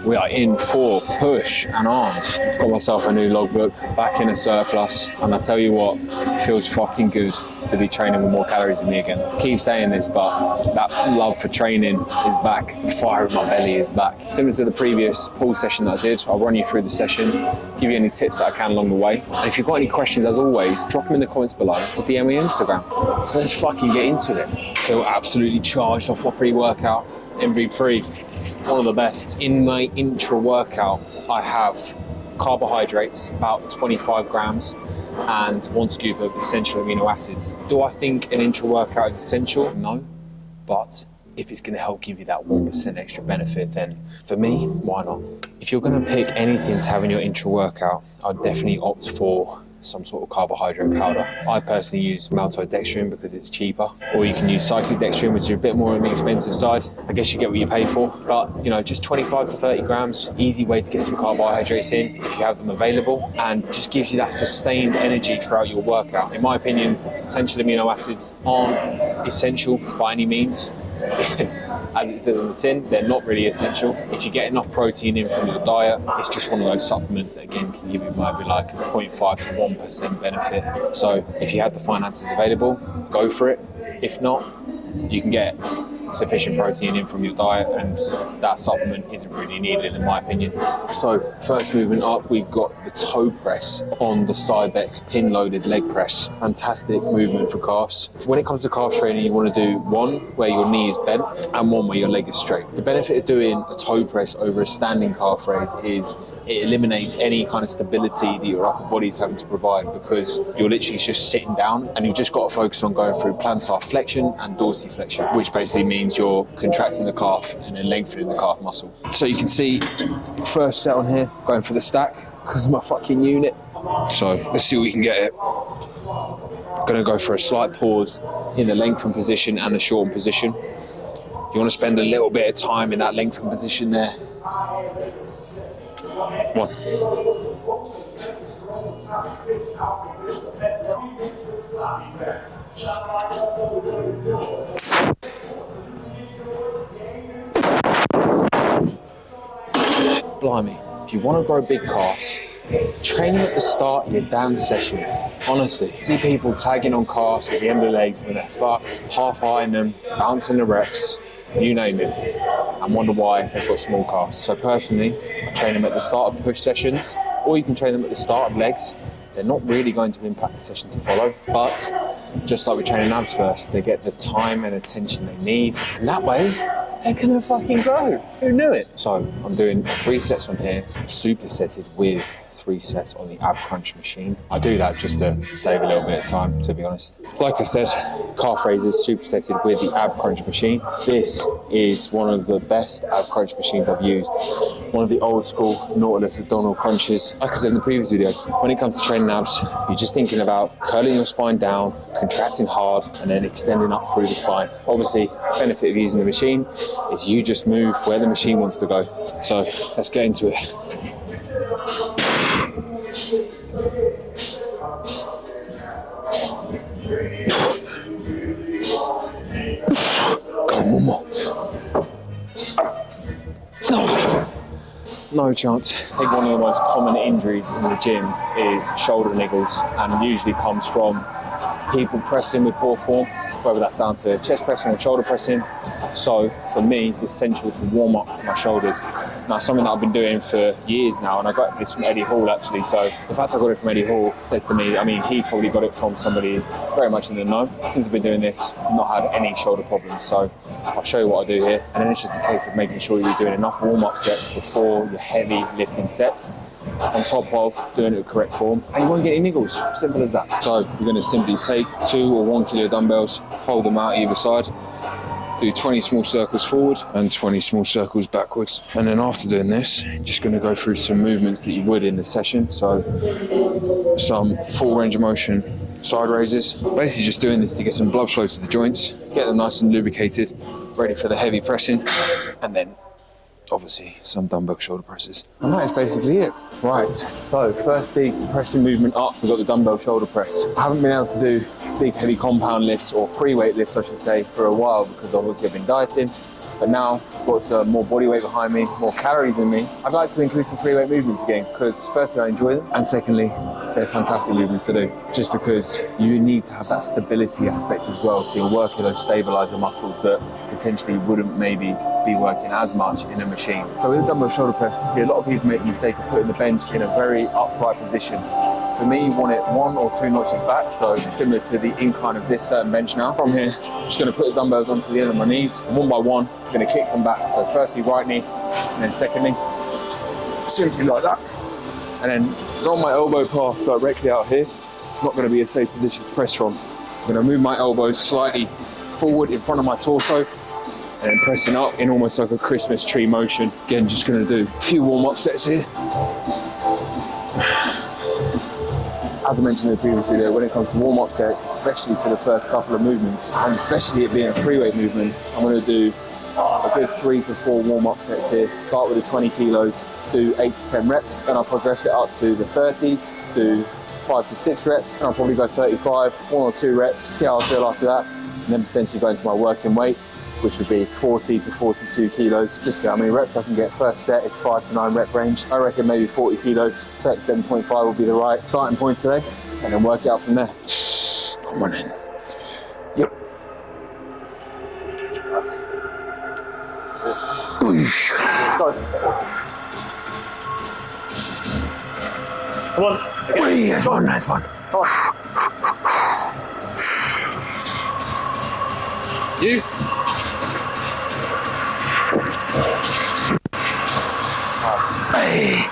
We are in for push and arms. Got myself a new logbook, back in a surplus, and I tell you what, it feels fucking good to be training with more calories in me again. I keep saying this, but that love for training is back. The fire in my belly is back. Similar to the previous pull session that I did, I'll run you through the session, give you any tips that I can along the way. And if you've got any questions, as always, drop them in the comments below or DM me on Instagram. So let's fucking get into it. Feel absolutely charged off my pre-workout. MVP, one of the best. In my intra-workout, I have carbohydrates, about 25 grams, and 1 scoop of essential amino acids. Do I think an intra-workout is essential? No, but if it's going to help give you that 1% extra benefit, then for me, why not? If you're going to pick anything to have in your intra-workout, I'd definitely opt for some sort of carbohydrate powder. I personally use maltodextrin because it's cheaper, or you can use cyclic dextrin, which is a bit more on the expensive side. I guess you get what you pay for, but you know, just 25 to 30 grams, easy way to get some carbohydrates in if you have them available, and just gives you that sustained energy throughout your workout. In my opinion, essential amino acids aren't essential by any means. As it says on the tin, they're not really essential. If you get enough protein in from your diet, it's just one of those supplements that again can give you maybe like a 0.5 to 1% benefit. So if you have the finances available, go for it. If not, you can get sufficient protein in from your diet, and that supplement isn't really needed in my opinion. So first movement up, we've got the toe press on the Cybex pin loaded leg press. Fantastic movement for calves. When it comes to calf training, you want to do one where your knee is bent and one where your leg is straight. The benefit of doing a toe press over a standing calf raise is it eliminates any kind of stability that your upper body is having to provide, because you're literally just sitting down and you've just got to focus on going through plantar flexion and dorsiflexion, which basically means you're contracting the calf and then lengthening the calf muscle. So you can see first set on here, going for the stack because of my fucking unit. So let's see what we can get it. Gonna go for a slight pause in the lengthen position and the shorten position. You want to spend a little bit of time in that lengthen position there. 1. Blimey, if you want to grow big calves, train them at the start of your damn sessions. Honestly, see people tagging on calves at the end of the legs when they're fucked, half-eyeing them, bouncing the reps, you name it, and wonder why they've got small calves. So personally, I train them at the start of push sessions, or you can train them at the start of legs. They're not really going to impact the session to follow, but just like we're training abs first, they get the time and attention they need, and that way, they're gonna fucking grow. Who knew it? So I'm doing 3 sets on here, supersetted with 3 sets on the ab crunch machine. I do that just to save a little bit of time, to be honest. Like I said, calf raises supersetted with the ab crunch machine. This is one of the best ab crunch machines I've used. One of the old school Nautilus abdominal crunches. Like I said in the previous video, when it comes to training abs, you're just thinking about curling your spine down, contracting hard, and then extending up through the spine. Obviously, benefit of using the machine is you just move where the machine wants to go. So let's get into it. Come on, more. No chance. I think one of the most common injuries in the gym is shoulder niggles, and usually comes from people pressing with poor form, whether that's down to chest pressing or shoulder pressing. So for me, it's essential to warm up my shoulders. Now, something that I've been doing for years now, and I got this from Eddie Hall actually. So the fact I got it from Eddie Hall says to me, I mean, he probably got it from somebody very much in the know. Since I've been doing this, I've not had any shoulder problems. So I'll show you what I do here. And then it's just a case of making sure you're doing enough warm-up sets before your heavy lifting sets, on top of doing it with correct form, and you won't get any niggles. Simple as that. So you're going to simply take 2 or 1 kilo dumbbells, hold them out either side, do 20 small circles forward and 20 small circles backwards. And then after doing this, you're just going to go through some movements that you would in the session. So some full range of motion side raises. Basically just doing this to get some blood flow to the joints, get them nice and lubricated, ready for the heavy pressing, and then obviously some dumbbell shoulder presses. And that is basically it. Right, so first big pressing movement up, we've got the dumbbell shoulder press. I haven't been able to do big heavy compound lifts, or free weight lifts I should say, for a while, because obviously I've been dieting. But now I've got some more body weight behind me, more calories in me. I'd like to include some free weight movements again, because firstly I enjoy them, and secondly they're fantastic movements to do, just because you need to have that stability aspect as well, so you're working those stabilizer muscles that potentially wouldn't maybe be working as much in a machine. So with the dumbbell shoulder press, you see a lot of people make the mistake of putting the bench in a very upright position. For me, you want it 1 or 2 notches back, so similar to the incline of this certain bench now. From here, I'm just going to put the dumbbells onto the end of my knees, and one by one, I'm going to kick them back. So firstly, right knee, and then secondly, simply like that. And then on my elbow path directly out here, it's not going to be a safe position to press from. I'm going to move my elbows slightly forward in front of my torso, and then pressing up in almost like a Christmas tree motion. Again, just going to do a few warm-up sets here. As I mentioned in the previous video, when it comes to warm-up sets, especially for the first couple of movements, and especially it being a free weight movement, I'm going to do a good 3 to 4 warm-up sets here. Start with the 20 kilos, do 8 to 10 reps, and I'll progress it up to the 30s, do 5 to 6 reps, and I'll probably go 35, 1 or 2 reps, see how I feel after that, and then potentially go into my working weight, which would be 40 to 42 kilos, just see how many reps I can get. First set is 5 to 9 rep range. I reckon maybe 40 kilos, 37.5 will be the right starting point today, and then work it out from there. Come on in. Yep. That's Let's go. Come on. Okay. Nice one, nice one. Come on. You. Hey.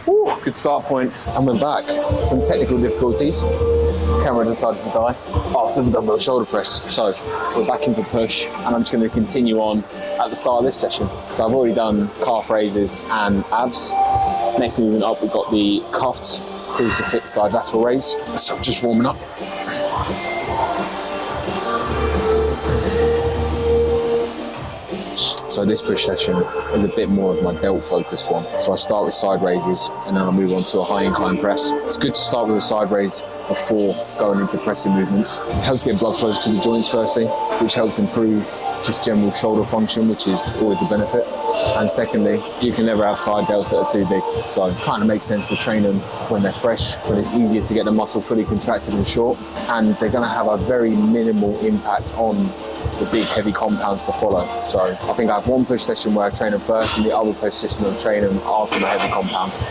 Ooh, good start point. And we're back. Some technical difficulties. Camera decided to die after the dumbbell shoulder press. So we're back in for push, and I'm just going to continue on at the start of this session. So I've already done calf raises and abs. Next movement up, we've got the cuffed crucifix side lateral raise. So I'm just warming up. So this push session is a bit more of my delt focused one. So I start with side raises and then I'll move on to a high incline press. It's good to start with a side raise before going into pressing movements. It helps get blood flow to the joints firstly, which helps improve just general shoulder function, which is always a benefit. And secondly, you can never have side delts that are too big. So it kind of makes sense to train them when they're fresh, when it's easier to get the muscle fully contracted and short. And they're gonna have a very minimal impact on the big heavy compounds to follow. So I think I have one push session where I train them first, and the other push session I'll train them after the heavy compounds.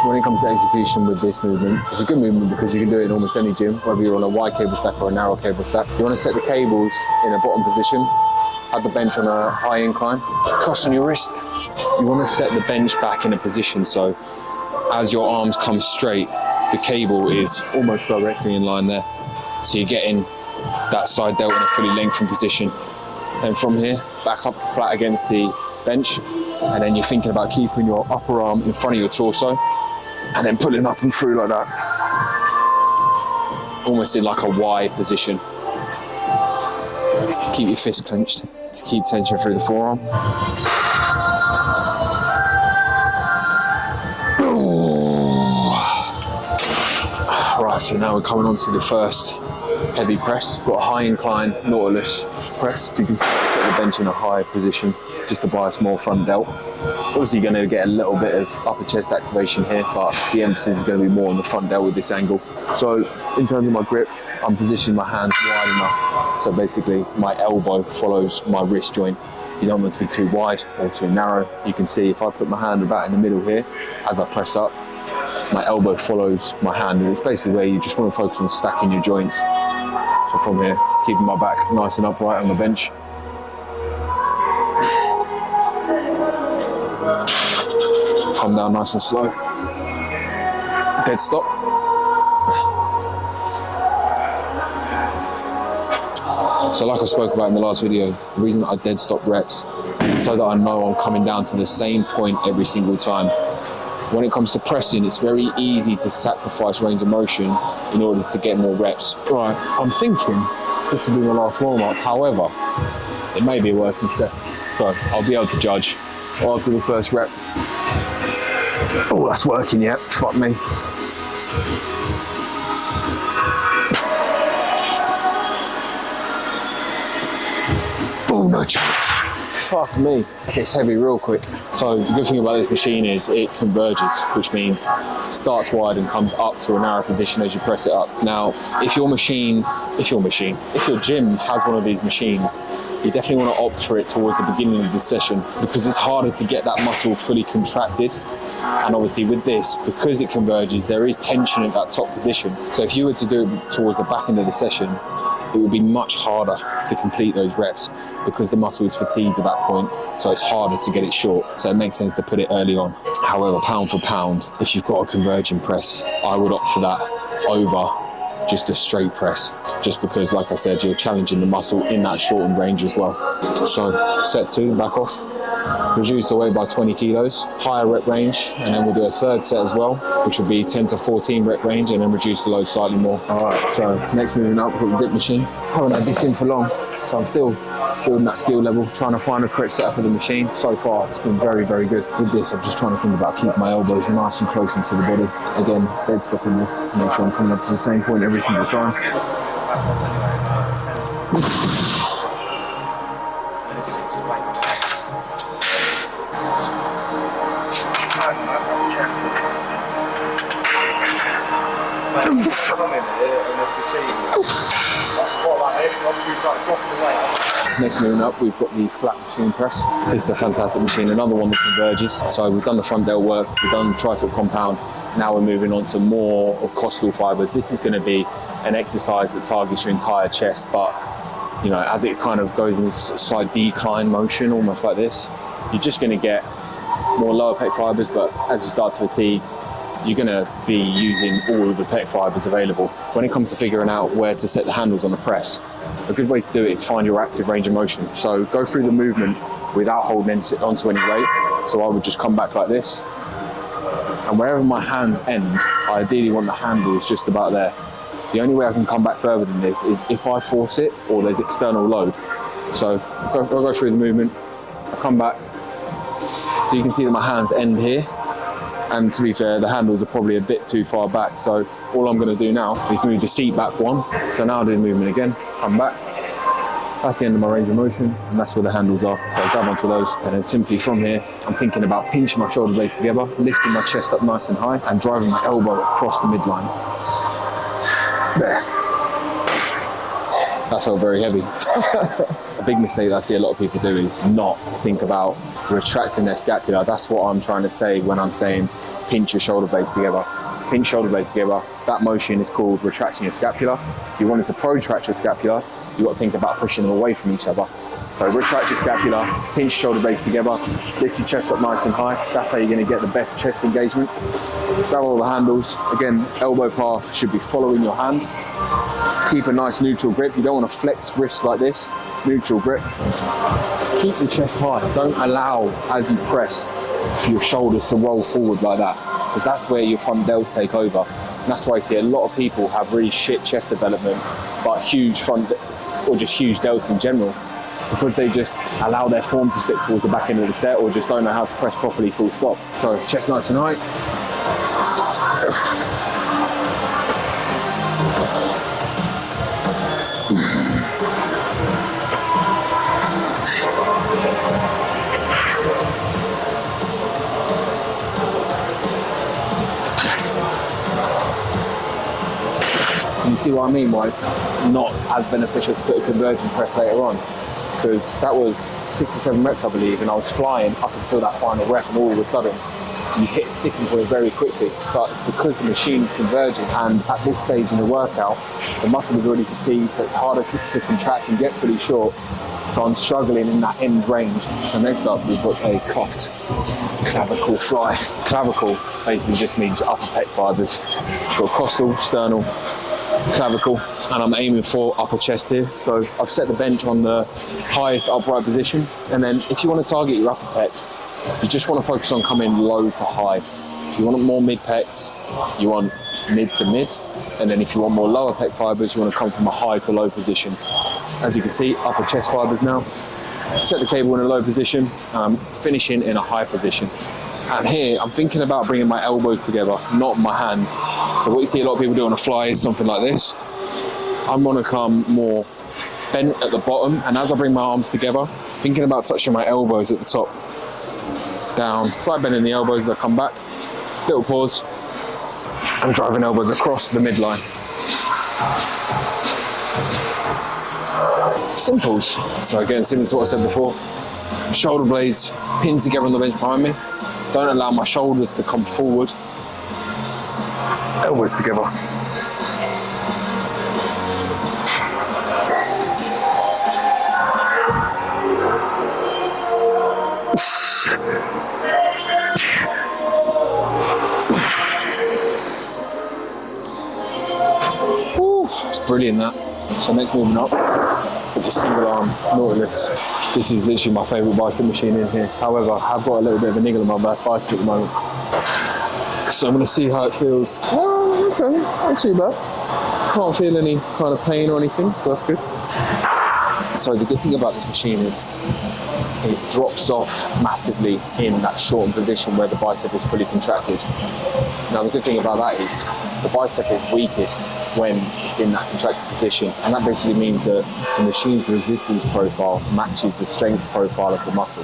When it comes to execution with this movement, it's a good movement because you can do it in almost any gym, whether you're on a wide cable stack or a narrow cable stack. You want to set the cables in a bottom position, have the bench on a high incline, cross on your wrist. You want to set the bench back in a position so as your arms come straight, the cable is almost directly in line there. So you're getting that side delt in a fully lengthened position. And from here, back up flat against the bench, and then you're thinking about keeping your upper arm in front of your torso, and then pulling up and through like that. Almost in like a Y position. Keep your fist clenched to keep tension through the forearm. Right, so now we're coming on to the first heavy press. Got a high incline Nautilus press. So you can put the bench in a higher position just to buy a small front delt. Obviously you're going to get a little bit of upper chest activation here, but the emphasis is going to be more on the front delt with this angle. So in terms of my grip, I'm positioning my hands wide enough so basically my elbow follows my wrist joint. You don't want it to be too wide or too narrow. You can see if I put my hand about in the middle here, as I press up, my elbow follows my hand, and it's basically where you just want to focus on stacking your joints. So from here, keeping my back nice and upright on the bench. Come down nice and slow. Dead stop. So like I spoke about in the last video, the reason that I dead stop reps is so that I know I'm coming down to the same point every single time. When it comes to pressing, it's very easy to sacrifice range of motion in order to get more reps. Right, I'm thinking this will be my last warm-up. However, it may be a working set, so I'll be able to judge after the first rep. Oh, that's working yet. Fuck me. Oh, no chance. Fuck me. It's heavy real quick. So the good thing about this machine is it converges, which means it starts wide and comes up to a narrow position as you press it up. Now, if your gym has one of these machines, you definitely want to opt for it towards the beginning of the session because it's harder to get that muscle fully contracted. And obviously with this, because it converges, there is tension at that top position. So if you were to do it towards the back end of the session, it would be much harder to complete those reps because the muscle is fatigued at that point, so it's harder to get it short. So it makes sense to put it early on. However, pound for pound, if you've got a converging press, I would opt for that over just a straight press, just because, like I said, you're challenging the muscle in that shortened range as well. So set 2, back off, reduce the weight by 20 kilos, higher rep range, and then we'll do a third set as well, which will be 10 to 14 rep range, and then reduce the load slightly more. All right, so next moving up, we've got the dip machine. Haven't had this in for long, so I'm still building that skill level, trying to find the correct setup of the machine. So far, it's been very, very good. With this, I'm just trying to think about keeping my elbows nice and close into the body. Again, dead stopping this to make sure I'm coming up to the same point every single time. Next moving up, we've got the flat machine press. This is a fantastic machine, another one that converges. So we've done the front delt work, we've done tricep compound. Now we're moving on to more of costal fibers. This is going to be an exercise that targets your entire chest, but you know, as it kind of goes in this slight decline motion, almost like this, you're just going to get more lower pec fibers, but as you start to fatigue, you're going to be using all of the pec fibers available. When it comes to figuring out where to set the handles on the press, a good way to do it is find your active range of motion. So go through the movement without holding onto any weight. So I would just come back like this, and wherever my hands end, I ideally want the handles just about there. The only way I can come back further than this is if I force it or there's external load. So I'll go through the movement, I'll come back. So you can see that my hands end here. And to be fair, the handles are probably a bit too far back. So all I'm going to do now is move the seat back one. So now I'll do the movement again, come back. That's the end of my range of motion, and that's where the handles are. So I'll grab onto those, and then simply from here, I'm thinking about pinching my shoulder blades together, lifting my chest up nice and high, and driving my elbow across the midline. There. That felt very heavy. A big mistake that I see a lot of people do is not think about retracting their scapula. That's what I'm trying to say when I'm saying pinch your shoulder blades together. Pinch shoulder blades together. That motion is called retracting your scapula. If you wanted to protract your scapula, you've got to think about pushing them away from each other. So retract your scapula, pinch shoulder blades together, lift your chest up nice and high. That's how you're going to get the best chest engagement. Grab all the handles. Again, elbow path should be following your hand. Keep a nice neutral grip. You don't want to flex wrists like this. Neutral grip. Keep the chest high. Don't allow, as you press, for your shoulders to roll forward like that, because that's where your front delts take over. And that's why I see a lot of people have really shit chest development, but huge front, or just huge delts in general, because they just allow their form to slip towards the back end of the set, or just don't know how to press properly full stop. So chest nice and high. You see what I mean why it's not as beneficial to put a converging press later on, because that was 6 or 7 reps I believe, and I was flying up until that final rep, and all of a sudden you hit sticking point very quickly. But it's because the machine is converging, and at this stage in the workout the muscle is already fatigued, so it's harder to contract and get fully short. So I'm struggling in that end range. So next up we've got a cuffed clavicle fly. Clavicle basically just means your upper pec fibers. Got costal, sternal, clavicle, and I'm aiming for upper chest here. So I've set the bench on the highest upright position, and then if you want to target your upper pecs, you just want to focus on coming low to high. If you want more mid pecs, you want mid to mid. And then if you want more lower pec fibers, you want to come from a high to low position. As you can see, upper chest fibers now. Set the cable in a low position, and I'm finishing in a high position. And here, I'm thinking about bringing my elbows together, not my hands. So what you see a lot of people do on a fly is something like this. I'm gonna come more bent at the bottom, and as I bring my arms together, thinking about touching my elbows at the top. Down, slight bend in the elbows as I come back. Little pause. I'm driving elbows across the midline. Simples. So again, similar to what I said before, shoulder blades pinned together on the bench behind me. Don't allow my shoulders to come forward. Elbows together. It's brilliant that. So next movement up, with the single arm Nautilus. This is literally my favourite bicep machine in here. However, I've got a little bit of a niggle in my back bicep at the moment. So I'm going to see how it feels. Oh, okay, not too bad. Can't feel any kind of pain or anything, so that's good. So the good thing about this machine is it drops off massively in that shortened position where the bicep is fully contracted. Now the good thing about that is the bicep is weakest when it's in that contracted position, and that basically means that the machine's resistance profile matches the strength profile of the muscle.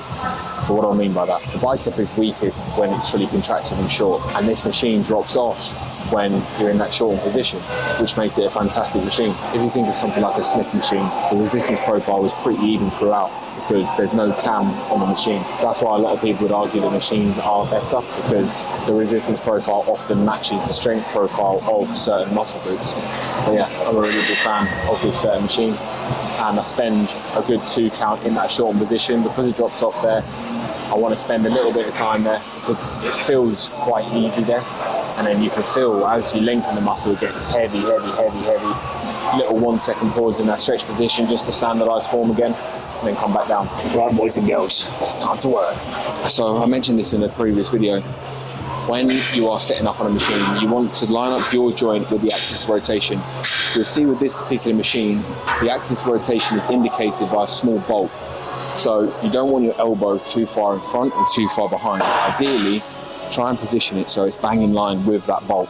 So what do I mean by that? The bicep is weakest when it's fully contracted and short, and this machine drops off when you're in that shortened position, which makes it a fantastic machine. If you think of something like a Smith machine, the resistance profile is pretty even throughout because there's no cam on the machine. That's why a lot of people would argue that machines are better, because the resistance profile often matches the strength profile of certain muscle groups. But yeah, I'm a really big fan of this certain machine, and I spend a good 2 count in that shortened position. Because it drops off there, I want to spend a little bit of time there because it feels quite easy there. And then you can feel as you lengthen the muscle, it gets heavy, heavy, heavy, heavy. Little 1 second pause in that stretch position just to standardise form again, and then come back down. Right, boys and girls, it's time to work. So I mentioned this in the previous video. When you are setting up on a machine, you want to line up your joint with the axis of rotation. You'll see with this particular machine, the axis of rotation is indicated by a small bolt. So you don't want your elbow too far in front or too far behind. Ideally, try and position it so it's bang in line with that bolt.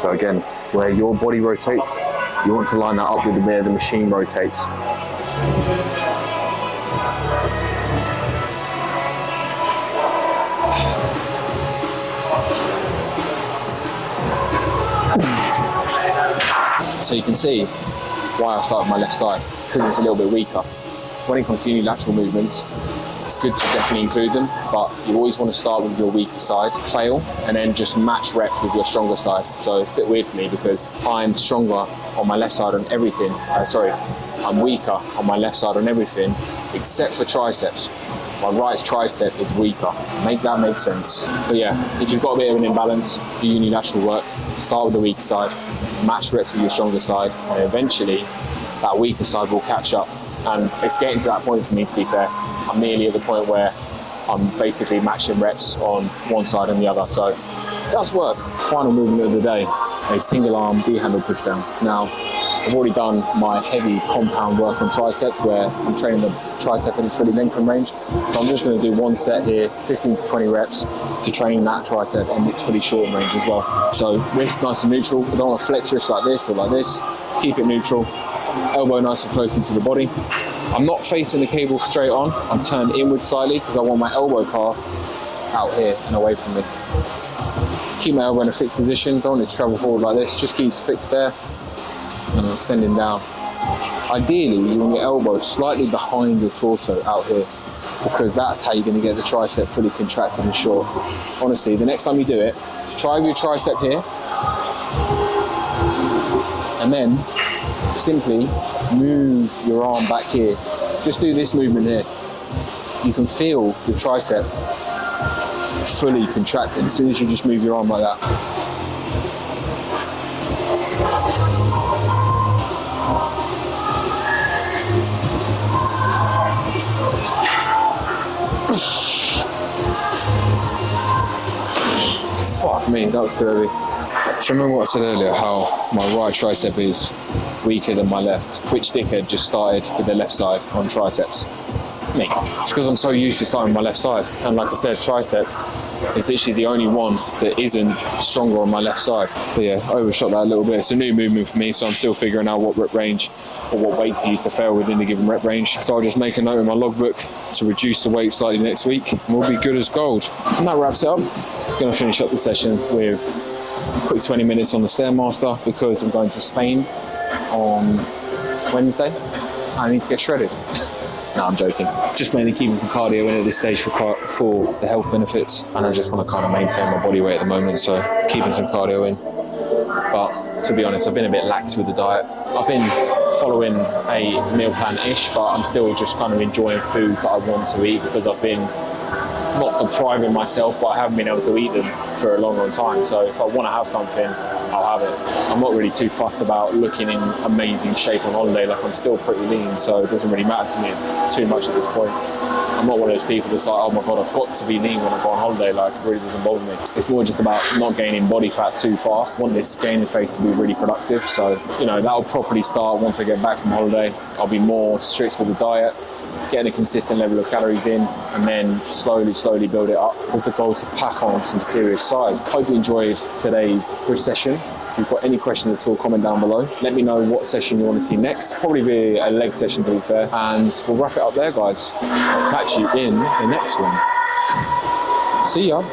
So again, where your body rotates, you want to line that up with where the machine rotates. So you can see why I start with my left side, because it's a little bit weaker. When it comes to unilateral movements, it's good to definitely include them, but you always want to start with your weaker side, fail, and then just match reps with your stronger side. So it's a bit weird for me because I'm stronger on my left side on everything. I'm weaker on my left side on everything except for triceps. My right tricep is weaker. Make that make sense. But yeah, if you've got a bit of an imbalance, do unilateral work, start with the weaker side, match reps with your stronger side, and eventually that weaker side will catch up. And it's getting to that point for me, to be fair. I'm nearly at the point where I'm basically matching reps on one side and the other. So it does work. Final movement of the day, a single arm D-handle push down. Now, I've already done my heavy compound work on triceps where I'm training the tricep in its fully lengthened range. So I'm just going to do 1 set here, 15 to 20 reps to train that tricep and its fully short range as well. So wrist nice and neutral. I don't want to flex wrist like this or like this. Keep it neutral. Elbow nice and close into the body. I'm not facing the cable straight on. I'm turned inward slightly because I want my elbow path out here and away from me. Keep my elbow in a fixed position. Don't want it to travel forward like this. Just keeps fixed there. And I'm extending down. Ideally, you want your elbow slightly behind your torso out here, because that's how you're going to get the tricep fully contracted and short. Honestly, the next time you do it, try with your tricep here, and then simply move your arm back here. Just do this movement here. You can feel your tricep fully contracted as soon as you just move your arm like that. me, that was too heavy. Do you remember what I said earlier, how my right tricep is weaker than my left? Which dickhead just started with the left side on triceps? Me. It's because I'm so used to starting with my left side. And like I said, tricep is literally the only one that isn't stronger on my left side. But yeah, I overshot that a little bit. It's a new movement for me, so I'm still figuring out what rep range or what weight to use to fail within a given rep range. So I'll just make a note in my logbook to reduce the weight slightly next week, and we'll be good as gold. And that wraps it up. I'm going to finish up the session with a quick 20 minutes on the Stairmaster because I'm going to Spain on Wednesday. I need to get shredded. No, I'm joking. Just mainly keeping some cardio in at this stage for the health benefits, and I just want to kind of maintain my body weight at the moment, so keeping some cardio in. But to be honest, I've been a bit lax with the diet. I've been following a meal plan-ish, but I'm still just kind of enjoying foods that I want to eat because I've been not depriving myself, but I haven't been able to eat them for a long, long time. So if I want to have something, I'll have it. I'm not really too fussed about looking in amazing shape on holiday. Like, I'm still pretty lean, so it doesn't really matter to me too much at this point. I'm not one of those people that's like, oh my God, I've got to be lean when I go on holiday. Like, it really doesn't bother me. It's more just about not gaining body fat too fast. I want this gaining phase to be really productive. So, you know, that'll properly start once I get back from holiday. I'll be more strict with the diet, getting a consistent level of calories in, and then slowly build it up with the goal to pack on some serious size. Hope you enjoyed today's push session. If you've got any questions at all, comment down below. Let me know what session you want to see next. Probably be a leg session, to be fair. And we'll wrap it up there, guys. I'll catch you in the next one. See ya.